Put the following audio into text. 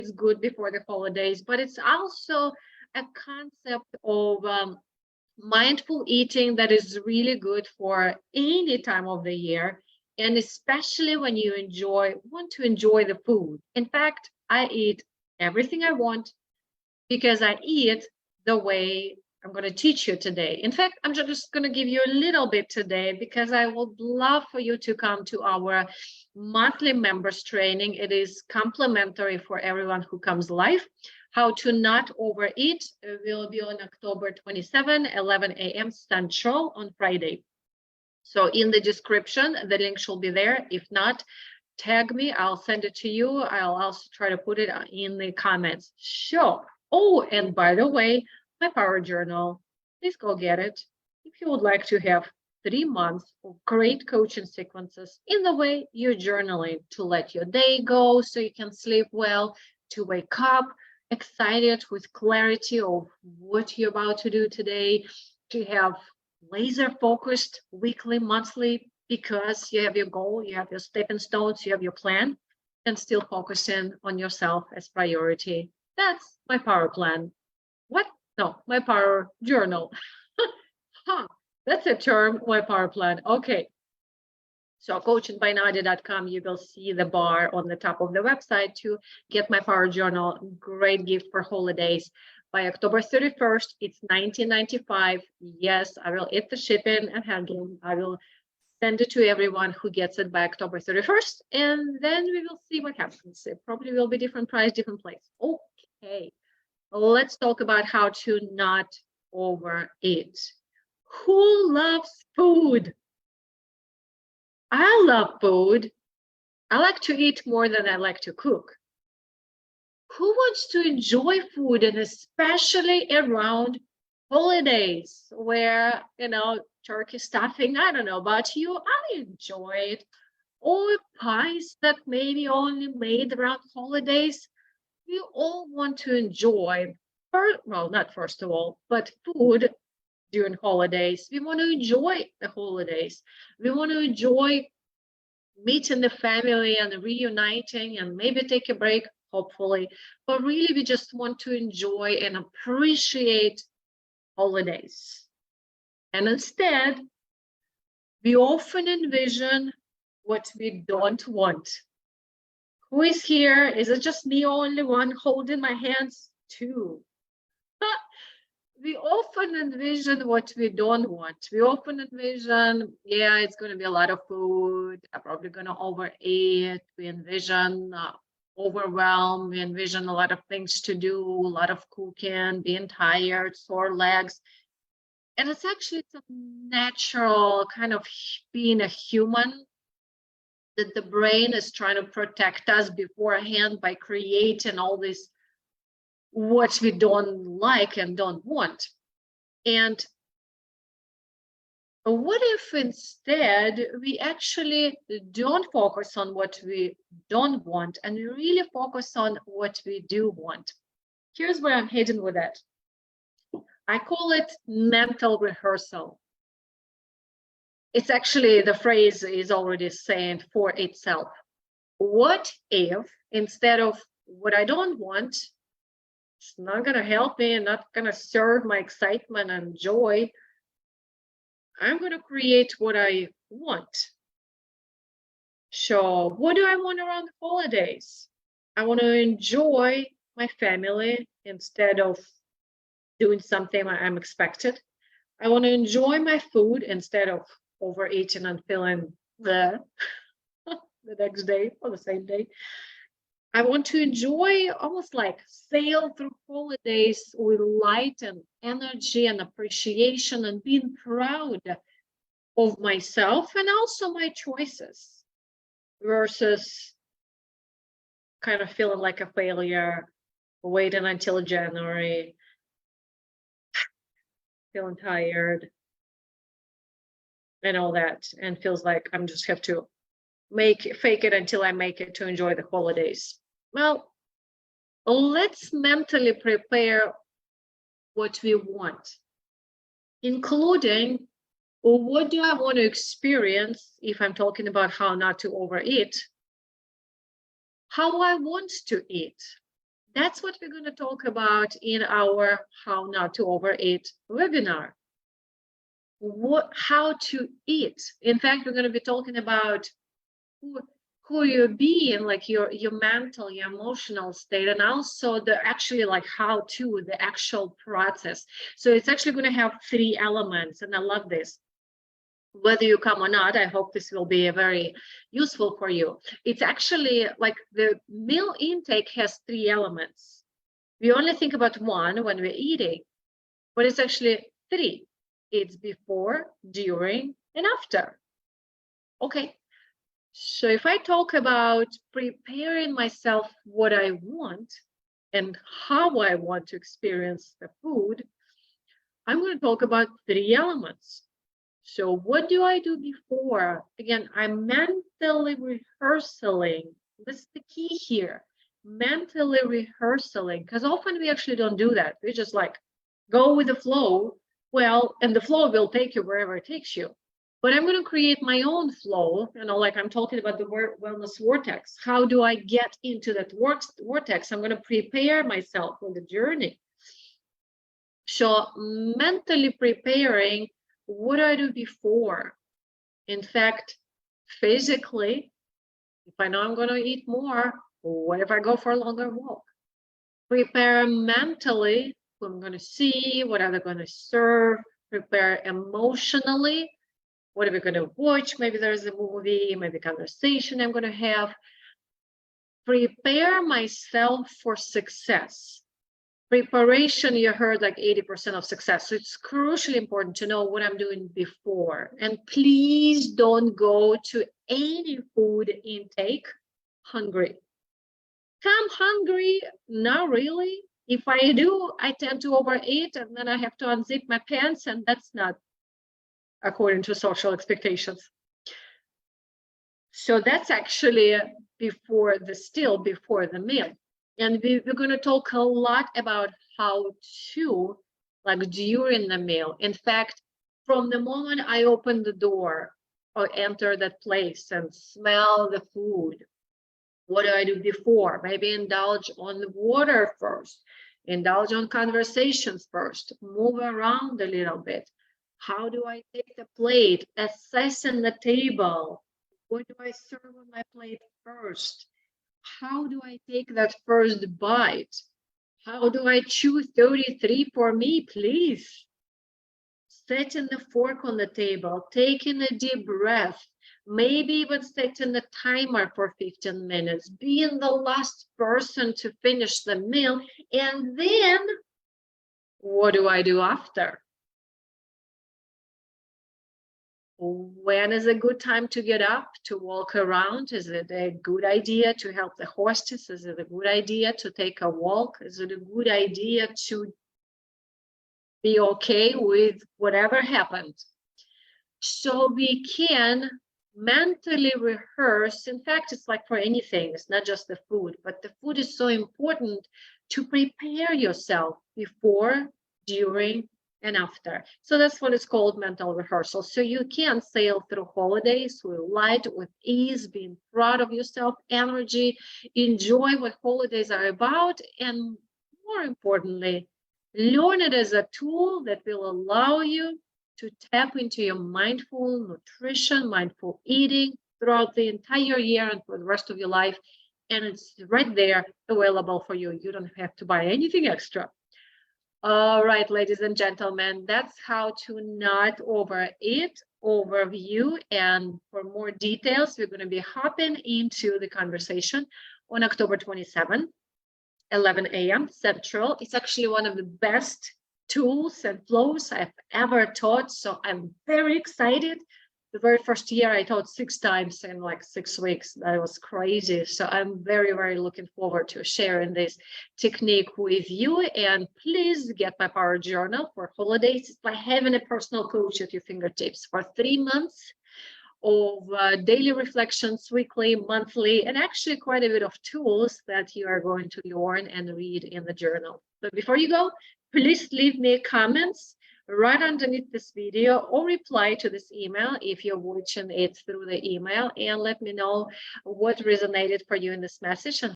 it's good before the holidays, but it's also a concept of mindful eating that is really good for any time of the year, and especially when you want to enjoy the food. In fact, I eat everything I want because I eat the way I'm going to teach you today. In fact, I'm just going to give you a little bit today because I would love for you to come to our monthly members training. It is complimentary for everyone who comes live. How to not overeat will be on October 27, 11 a.m. Central on Friday. So in the description, the link should be there. If not, tag me, I'll send it to you. I'll also try to put it in the comments. Sure. Oh, and by the way, my power journal, please go get it. If you would like to have 3 months of great coaching sequences in the way you're journaling, to let your day go so you can sleep well, to wake up excited with clarity of what you're about to do today, to have laser focused weekly, monthly, because you have your goal, you have your stepping stones, you have your plan, and still focusing on yourself as priority. That's my power plan. What? No, my power journal. Huh, that's a term, my power plan. Okay. So coachingbynadia.com, you will see the bar on the top of the website to get my power journal. Great gift for holidays. By October 31st, it's $19.95. Yes, I will eat the shipping and handling. I will send it to everyone who gets it by October 31st, and then we will see what happens. It probably will be different price, different place. Okay, let's talk about how to not overeat. Who loves food? I love food. I like to eat more than I like to cook. Who wants to enjoy food, and especially around holidays where, turkey stuffing, I don't know about you, I enjoy it. Or pies that maybe only made around holidays. We all want to enjoy, well, not first of all, but food during holidays. We want to enjoy the holidays. We want to enjoy meeting the family and reuniting and maybe take a break, hopefully. But really, we just want to enjoy and appreciate holidays. And instead, we often envision what we don't want. Who is here? Is it just me, only one holding my hands? Two. We often envision what we don't want. We often envision, yeah, it's going to be a lot of food. I'm probably going to overeat. We envision overwhelm. We envision a lot of things to do, a lot of cooking, being tired, sore legs. And it's a natural kind of being a human, that the brain is trying to protect us beforehand by creating all this what we don't like and don't want. And what if instead we actually don't focus on what we don't want and we really focus on what we do want? Here's where I'm heading with that. I call it mental rehearsal. It's actually, the phrase is already saying for itself. What if instead of what I don't want, it's not going to help me and not going to serve my excitement and joy, I'm going to create what I want. So what do I want around the holidays? I want to enjoy my family instead of doing something I'm expected. I want to enjoy my food instead of overeating and feeling the next day or the same day. I want to enjoy, almost like sail through holidays with light and energy and appreciation and being proud of myself and also my choices, versus kind of feeling like a failure, waiting until January, feeling tired and all that, and feels like I'm just have to fake it until I make it to enjoy the holidays. Well, let's mentally prepare what we want, including what do I want to experience if I'm talking about how not to overeat, how I want to eat. That's what we're going to talk about in our How Not to Overeat webinar. How to eat. In fact, we're going to be talking about who you're being, like your mental, your emotional state, and also the actually like how to, the actual process. So it's actually going to have 3 elements, and I love this. Whether you come or not, I hope this will be very useful for you. It's actually like the meal intake has 3 elements. We only think about one when we're eating, but it's actually 3. It's before, during, and after. Okay. So if I talk about preparing myself what I want and how I want to experience the food, I'm going to talk about 3 elements. So what do I do before? Again, I'm mentally rehearsing. That's the key here. Mentally rehearsing, because often we actually don't do that. We just like go with the flow. Well, and the flow will take you wherever it takes you. But I'm going to create my own flow, like I'm talking about the wellness vortex. How do I get into that vortex? I'm going to prepare myself for the journey. So mentally preparing, what do I do before? In fact, physically, if I know I'm going to eat more, what if I go for a longer walk? Prepare mentally, who I'm going to see, what are they going to serve? Prepare emotionally, what are we going to watch? Maybe there's a movie, maybe a conversation I'm going to have. Prepare myself for success. Preparation, you heard, like 80% of success. So it's crucially important to know what I'm doing before. And please don't go to any food intake hungry. Come hungry? Not really. If I do, I tend to overeat and then I have to unzip my pants, and that's not according to social expectations. So that's actually before the meal. And we're going to talk a lot about how to, like during the meal. In fact, from the moment I open the door or enter that place and smell the food, what do I do before? Maybe indulge on the water first, indulge on conversations first, move around a little bit. How do I take the plate? Assessing the table. What do I serve on my plate first? How do I take that first bite? How do I choose 33 for me, please? Setting the fork on the table, taking a deep breath, maybe even setting the timer for 15 minutes, being the last person to finish the meal, and then what do I do after? When is a good time to get up, to walk around? Is it a good idea to help the hostess? Is it a good idea to take a walk? Is it a good idea to be okay with whatever happened? So we can mentally rehearse. In fact, it's like for anything, it's not just the food, but the food is so important to prepare yourself before, during, and after. So that's what is called mental rehearsal. So you can sail through holidays with light, with ease, being proud of yourself, energy, enjoy what holidays are about, and more importantly, learn it as a tool that will allow you to tap into your mindful nutrition, mindful eating throughout the entire year and for the rest of your life. And it's right there available for you. You don't have to buy anything extra. All right, ladies and gentlemen, that's how to not overeat overview. And for more details, we're going to be hopping into the conversation on October 27th, 11 a.m. Central. It's actually one of the best tools and flows I've ever taught. So I'm very excited. The very first year I taught 6 times in like 6 weeks. That was crazy. So I'm very, very looking forward to sharing this technique with you. And please get my power journal for holidays. It's like having a personal coach at your fingertips for 3 months of daily reflections, weekly, monthly, and actually quite a bit of tools that you are going to learn and read in the journal. But before you go, please leave me comments right underneath this video or reply to this email if you're watching it through the email, and let me know what resonated for you in this message and